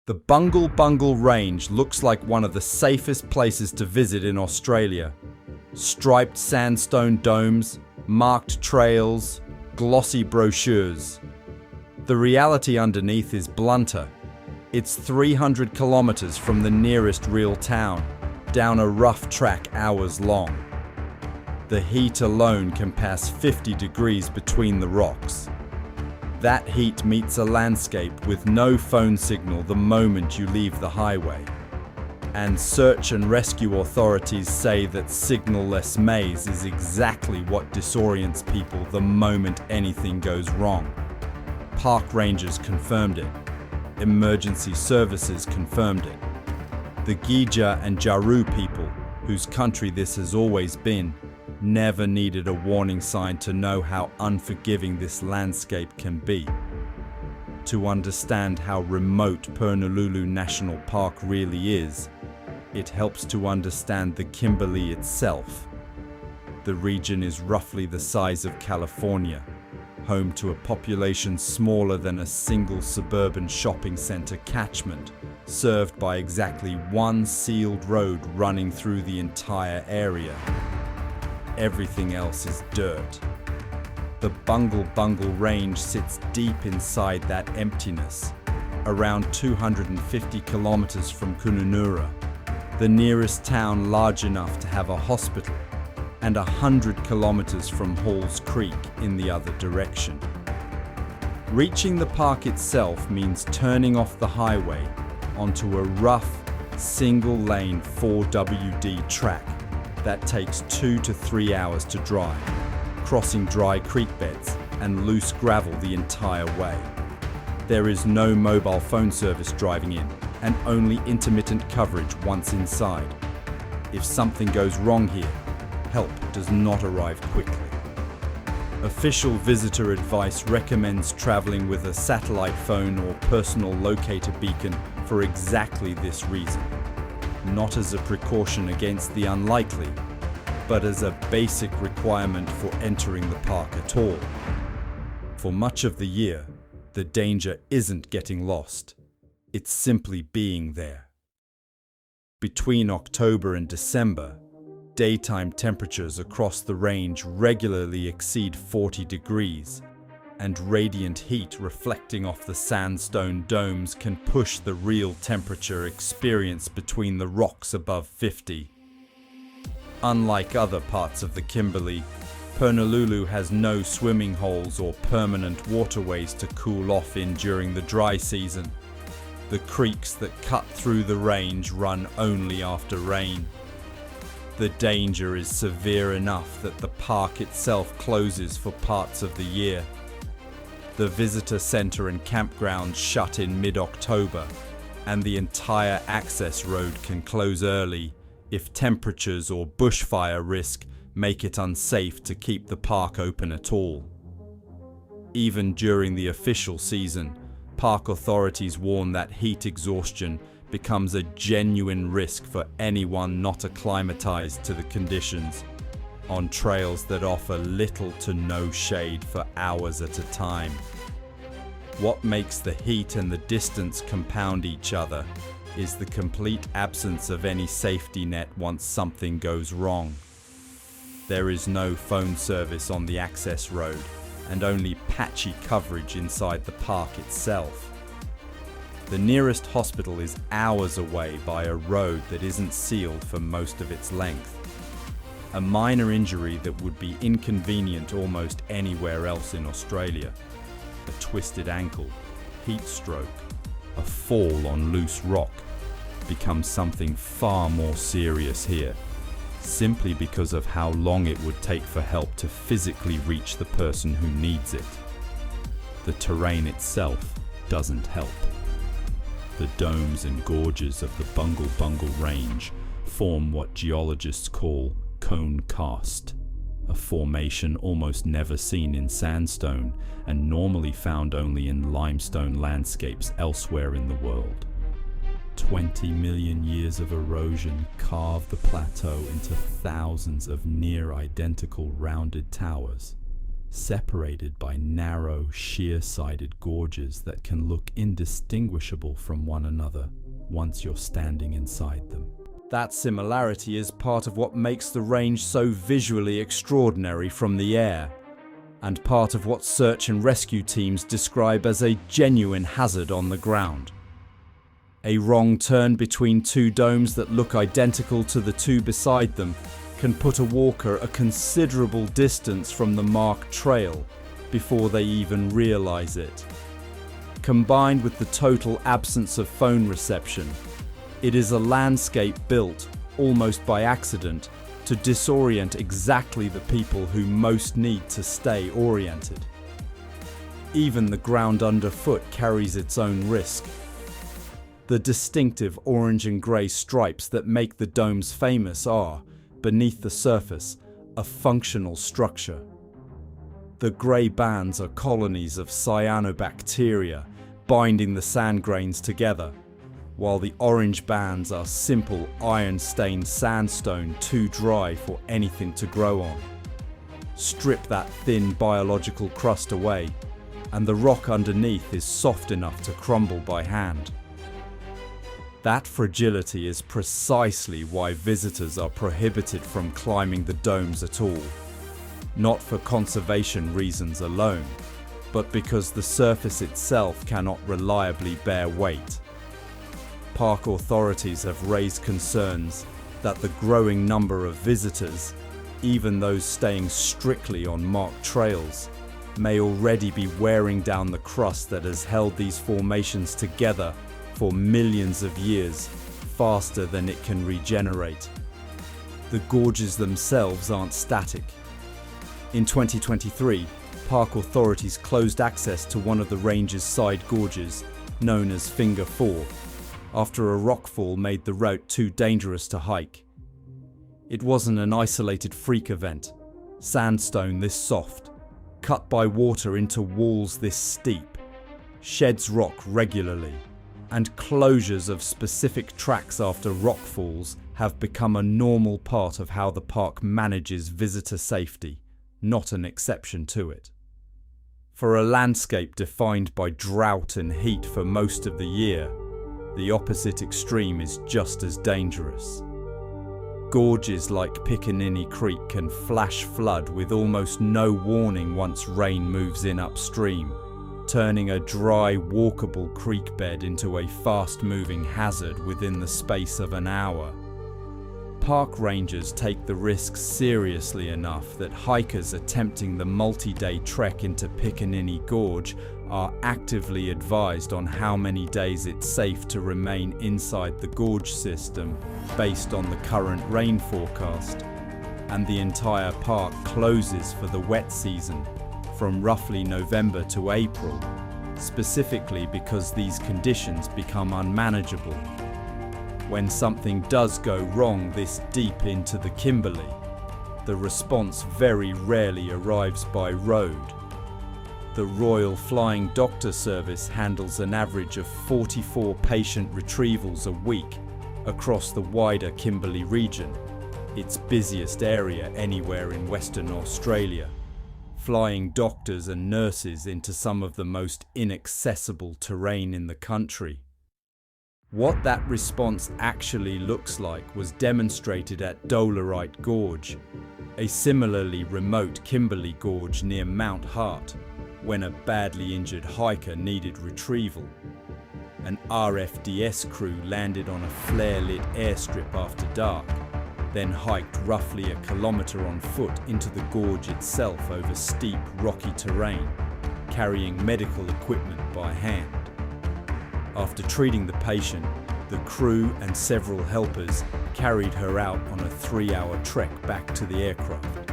The Bungle Bungle Range looks like one of the safest places to visit in Australia. Striped sandstone domes, marked trails, glossy brochures. The reality underneath is blunter. It's 300 kilometres from the nearest real town, down a rough track hours long. The heat alone can pass 50 degrees between the rocks. That heat meets a landscape with no phone signal the moment you leave the highway. And search and rescue authorities say that signal-less maze is exactly what disorients people the moment anything goes wrong. Park rangers confirmed it. Emergency services confirmed it. The Gija and Jaru people, whose country this has always been, never needed a warning sign to know how unforgiving this landscape can be. To understand how remote Purnululu National Park really is, it helps to understand the Kimberley itself. The region is roughly the size of California, home to a population smaller than a single suburban shopping center catchment, served by exactly one sealed road running through the entire area. Everything else is dirt. The Bungle Bungle Range sits deep inside that emptiness, around 250 kilometres from Kununurra, the nearest town large enough to have a hospital, and 100 kilometres from Halls Creek in the other direction. Reaching the park itself means turning off the highway onto a rough, single-lane 4WD track that takes 2 to 3 hours to drive, crossing dry creek beds and loose gravel the entire way. There is no mobile phone service driving in, and only intermittent coverage once inside. If something goes wrong here, help does not arrive quickly. Official visitor advice recommends traveling with a satellite phone or personal locator beacon for exactly this reason. Not as a precaution against the unlikely, but as a basic requirement for entering the park at all. For much of the year, the danger isn't getting lost. It's simply being there. Between October and December, daytime temperatures across the range regularly exceed 40 degrees, and radiant heat reflecting off the sandstone domes can push the real temperature experienced between the rocks above 50. Unlike other parts of the Kimberley, Purnululu has no swimming holes or permanent waterways to cool off in during the dry season. The creeks that cut through the range run only after rain. The danger is severe enough that the park itself closes for parts of the year. The visitor centre and campgrounds shut in mid-October, and the entire access road can close early if temperatures or bushfire risk make it unsafe to keep the park open at all. Even during the official season, park authorities warn that heat exhaustion becomes a genuine risk for anyone not acclimatized to the conditions, on trails that offer little to no shade for hours at a time. What makes the heat and the distance compound each other is the complete absence of any safety net once something goes wrong. There is no phone service on the access road, and only patchy coverage inside the park itself. The nearest hospital is hours away by a road that isn't sealed for most of its length. A minor injury that would be inconvenient almost anywhere else in Australia, a twisted ankle, heat stroke, a fall on loose rock, becomes something far more serious here, simply because of how long it would take for help to physically reach the person who needs it. The terrain itself doesn't help. The domes and gorges of the Bungle Bungle Range form what geologists call cone karst, a formation almost never seen in sandstone and normally found only in limestone landscapes elsewhere in the world. 20 million years of erosion carved the plateau into thousands of near-identical rounded towers. separated by narrow, sheer-sided gorges that can look indistinguishable from one another once you're standing inside them. That similarity is part of what makes the range so visually extraordinary from the air, and part of what search and rescue teams describe as a genuine hazard on the ground. A wrong turn between two domes that look identical to the two beside them can put a walker a considerable distance from the marked trail before they even realize it. Combined with the total absence of phone reception, it is a landscape built, almost by accident, to disorient exactly the people who most need to stay oriented. Even the ground underfoot carries its own risk. The distinctive orange and grey stripes that make the domes famous are, beneath the surface, a functional structure. The grey bands are colonies of cyanobacteria binding the sand grains together, while the orange bands are simple iron-stained sandstone too dry for anything to grow on. Strip that thin biological crust away, and the rock underneath is soft enough to crumble by hand. That fragility is precisely why visitors are prohibited from climbing the domes at all. Not for conservation reasons alone, but because the surface itself cannot reliably bear weight. Park authorities have raised concerns that the growing number of visitors, even those staying strictly on marked trails, may already be wearing down the crust that has held these formations together for millions of years, faster than it can regenerate. The gorges themselves aren't static. In 2023, park authorities closed access to one of the range's side gorges, known as Finger 4, after a rockfall made the route too dangerous to hike. It wasn't an isolated freak event. Sandstone this soft, cut by water into walls this steep, sheds rock regularly, and closures of specific tracks after rockfalls have become a normal part of how the park manages visitor safety, not an exception to it. For a landscape defined by drought and heat for most of the year, the opposite extreme is just as dangerous. Gorges like Pickaninny Creek can flash flood with almost no warning once rain moves in upstream, turning a dry, walkable creek bed into a fast-moving hazard within the space of an hour. Park rangers take the risks seriously enough that hikers attempting the multi-day trek into Pickaninny Gorge are actively advised on how many days it's safe to remain inside the gorge system based on the current rain forecast, and the entire park closes for the wet season from roughly November to April, specifically because these conditions become unmanageable. When something does go wrong this deep into the Kimberley, the response very rarely arrives by road. The Royal Flying Doctor Service handles an average of 44 patient retrievals a week across the wider Kimberley region, its busiest area anywhere in Western Australia, flying doctors and nurses into some of the most inaccessible terrain in the country. What that response actually looks like was demonstrated at Dolerite Gorge, a similarly remote Kimberley gorge near Mount Hart, when a badly injured hiker needed retrieval. An RFDS crew landed on a flare-lit airstrip after dark, then hiked roughly a kilometre on foot into the gorge itself over steep, rocky terrain, carrying medical equipment by hand. After treating the patient, the crew and several helpers carried her out on a 3-hour trek back to the aircraft.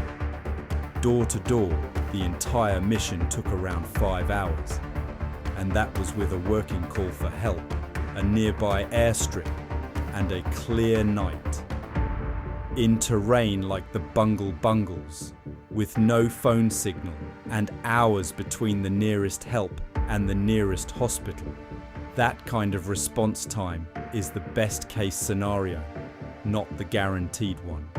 Door to door, the entire mission took around 5 hours, and that was with a working call for help, a nearby airstrip, and a clear night. In terrain like the Bungle Bungles, with no phone signal and hours between the nearest help and the nearest hospital, that kind of response time is the best case scenario, not the guaranteed one.